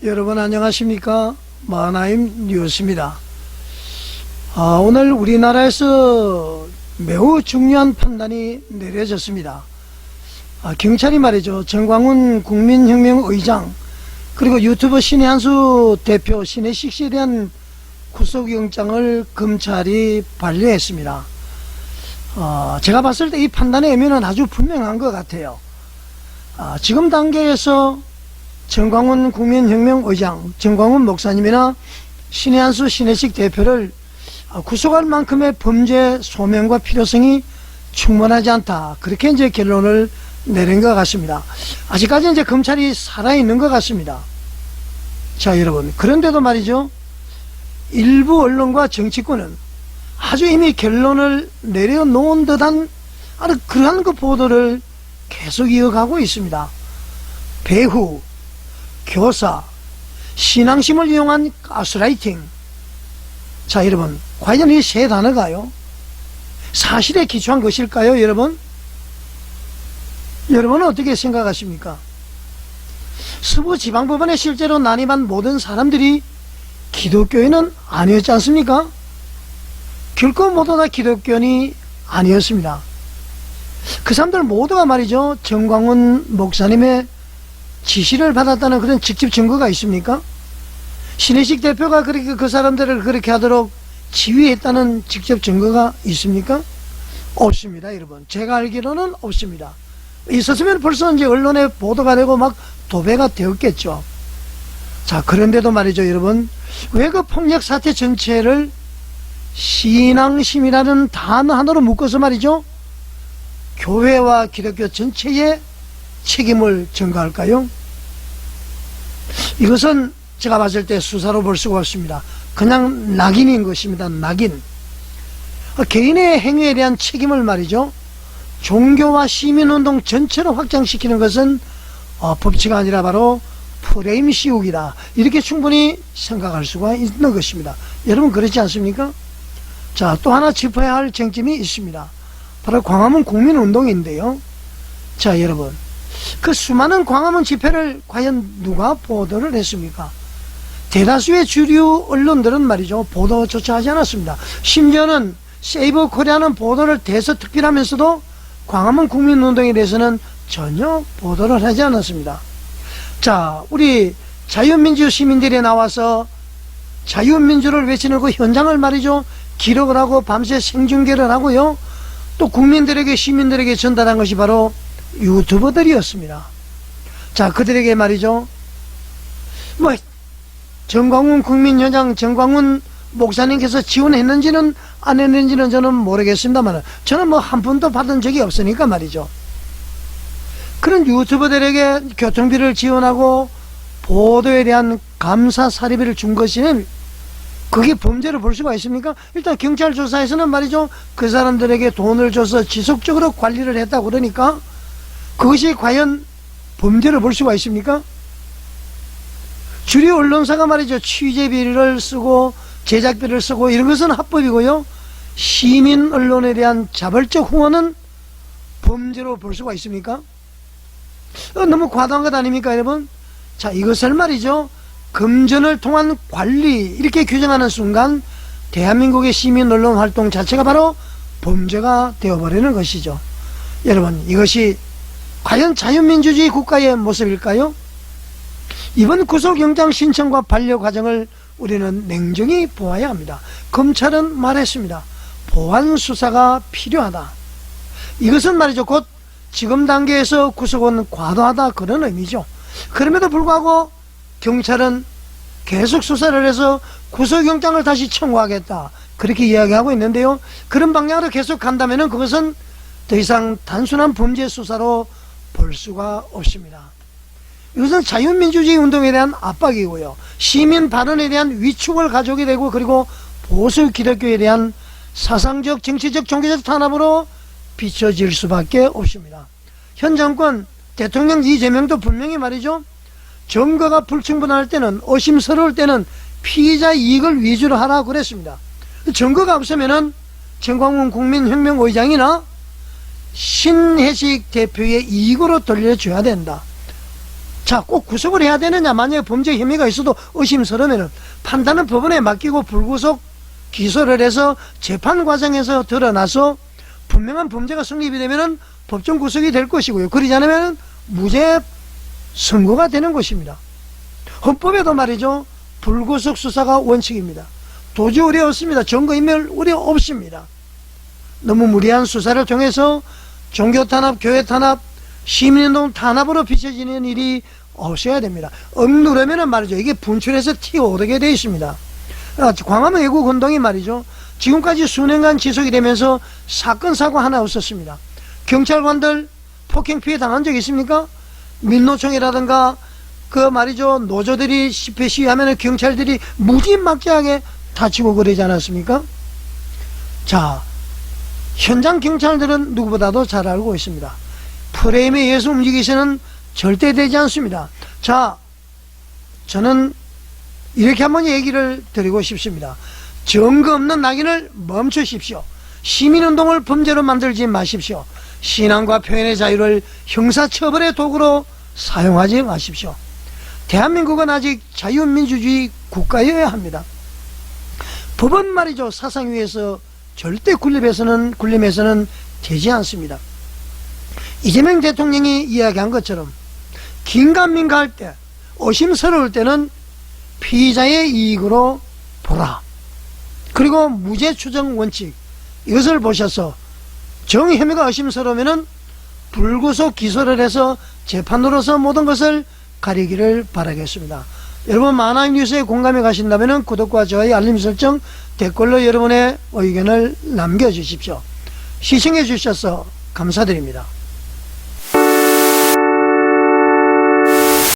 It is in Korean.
여러분 안녕하십니까? 마하나임 뉴스입니다. 오늘 우리나라에서 매우 중요한 판단이 내려졌습니다. 경찰이 말이죠, 정광훈 국민혁명의장 그리고 유튜버 신혜한수 대표 신혜식 씨에 대한 구속영장을 검찰이 반려했습니다. 제가 봤을 때 이 판단의 의미는 아주 분명한 것 같아요. 지금 단계에서 정광훈 국민혁명의장, 정광훈 목사님이나 신혜한수 신혜식 대표를 구속할 만큼의 범죄 소명과 필요성이 충분하지 않다, 그렇게 이제 결론을 내린 것 같습니다. 아직까지 이제 검찰이 살아있는 것 같습니다. 자, 여러분, 그런데도 말이죠, 일부 언론과 정치권은 아주 이미 결론을 내려놓은 듯한 그러한 그 보도를 계속 이어가고 있습니다. 배후, 교사, 신앙심을 이용한 가스라이팅. 자, 여러분, 과연 이 세 단어가요, 사실에 기초한 것일까요? 여러분은 어떻게 생각하십니까? 서부지방법원에 실제로 난입한 모든 사람들이 기독교인은 아니었지 않습니까? 결코 모두 다 기독교인이 아니었습니다. 그 사람들 모두가 말이죠, 정광훈 목사님의 지시를 받았다는 그런 직접 증거가 있습니까? 신혜식 대표가 그렇게 그 사람들을 그렇게 하도록 지휘했다는 직접 증거가 있습니까? 없습니다, 여러분. 제가 알기로는 없습니다. 있었으면 벌써 이제 언론에 보도가 되고 막 도배가 되었겠죠. 자, 그런데도 말이죠, 여러분, 왜 그 폭력 사태 전체를 신앙심이라는 단어 하나로 묶어서 말이죠, 교회와 기독교 전체의 책임을 전가할까요? 이것은 제가 봤을 때 수사로 볼 수가 없습니다. 그냥 낙인인 것입니다. 낙인. 개인의 행위에 대한 책임을 말이죠, 종교와 시민운동 전체로 확장시키는 것은 법치가 아니라 바로 프레임 씌우기다, 이렇게 충분히 생각할 수가 있는 것입니다. 여러분, 그렇지 않습니까? 자, 또 하나 짚어야 할 쟁점이 있습니다. 바로 광화문 국민운동인데요. 자, 여러분, 그 수많은 광화문 집회를 과연 누가 보도를 했습니까? 대다수의 주류 언론들은 말이죠, 보도조차 하지 않았습니다. 심지어는 세이버 코리아는 보도를 대서특필하면서도 광화문 국민운동에 대해서는 전혀 보도를 하지 않았습니다. 자, 우리 자유민주 시민들이 나와서 자유민주를 외치는 그 현장을 말이죠, 기록을 하고 밤새 생중계를 하고요, 또 국민들에게, 시민들에게 전달한 것이 바로 유튜버들이었습니다. 자, 그들에게 말이죠, 뭐 정광훈 국민회장, 정광훈 목사님께서 지원했는지는 안 했는지는 저는 모르겠습니다만, 저는 뭐 한 푼도 받은 적이 없으니까 말이죠, 그런 유튜버들에게 교통비를 지원하고 보도에 대한 감사 사리비를 준 것이면 그게 범죄로 볼 수가 있습니까? 일단 경찰 조사에서는 말이죠, 그 사람들에게 돈을 줘서 지속적으로 관리를 했다고 그러니까 그것이 과연 범죄로 볼 수가 있습니까? 주류 언론사가 말이죠, 취재비를 쓰고 제작비를 쓰고 이런 것은 합법이고요, 시민 언론에 대한 자발적 후원은 범죄로 볼 수가 있습니까? 너무 과도한 것 아닙니까, 여러분? 자, 이것을 말이죠, 금전을 통한 관리, 이렇게 규정하는 순간 대한민국의 시민 언론 활동 자체가 바로 범죄가 되어버리는 것이죠. 여러분, 이것이 과연 자유민주주의 국가의 모습일까요? 이번 구속영장 신청과 반려 과정을 우리는 냉정히 보아야 합니다. 검찰은 말했습니다. 보완 수사가 필요하다. 이것은 말이죠, 곧 지금 단계에서 구속은 과도하다, 그런 의미죠. 그럼에도 불구하고 경찰은 계속 수사를 해서 구속영장을 다시 청구하겠다, 그렇게 이야기하고 있는데요, 그런 방향으로 계속 간다면 그것은 더 이상 단순한 범죄 수사로 볼 수가 없습니다. 이것은 자유민주주의 운동에 대한 압박이고요, 시민 발언에 대한 위축을 가져오게 되고, 그리고 보수 기독교에 대한 사상적, 정치적, 종교적 탄압으로 비춰질 수밖에 없습니다. 현 정권 대통령 이재명도 분명히 말이죠, 증거가 불충분할 때는, 의심스러울 때는 피의자 이익을 위주로 하라고 그랬습니다. 증거가 없으면은 정광훈 국민혁명의장이나 신혜식 대표의 이익으로 돌려줘야 된다. 자, 꼭 구속을 해야 되느냐? 만약에 범죄 혐의가 있어도 의심스러우면 판단은 법원에 맡기고 불구속 기소를 해서 재판 과정에서 드러나서 분명한 범죄가 성립이 되면은 법정 구속이 될 것이고요. 그러지 않으면 무죄 선고가 되는 것입니다. 헌법에도 말이죠, 불구속 수사가 원칙입니다. 도저히 우려 없습니다. 증거인멸 우려 없습니다. 너무 무리한 수사를 통해서 종교 탄압, 교회 탄압, 시민운동 탄압으로 비춰지는 일이 없어야 됩니다. 억누르면은 말이죠, 이게 분출해서 튀어오르게 되어 있습니다. 광화문 애국운동이 말이죠, 지금까지 수년간 지속이 되면서 사건 사고 하나 없었습니다. 경찰관들 폭행 피해 당한 적 있습니까? 민노총이라든가 그 말이죠, 노조들이 집회 시위하면 경찰들이 무지막지하게 다치고 그러지 않았습니까? 자, 현장 경찰들은 누구보다도 잘 알고 있습니다. 프레임에 의해서 움직이시는 절대 되지 않습니다. 자, 저는 이렇게 한번 얘기를 드리고 싶습니다. 증거 없는 낙인을 멈추십시오. 시민운동을 범죄로 만들지 마십시오. 신앙과 표현의 자유를 형사처벌의 도구로 사용하지 마십시오. 대한민국은 아직 자유민주주의 국가여야 합니다. 법은 말이죠, 사상 위에서 절대 군림해서는 되지 않습니다. 이재명 대통령이 이야기한 것처럼 긴가민가할 때, 의심스러울 때는 피의자의 이익으로 보라. 그리고 무죄 추정 원칙, 이것을 보셔서 정혐의가 의심스러우면은 불구속 기소를 해서 재판으로서 모든 것을 가리기를 바라겠습니다. 여러분, 만화임 뉴스에 공감이 가신다면 구독과 좋아요, 알림 설정, 댓글로 여러분의 의견을 남겨주십시오. 시청해 주셔서 감사드립니다.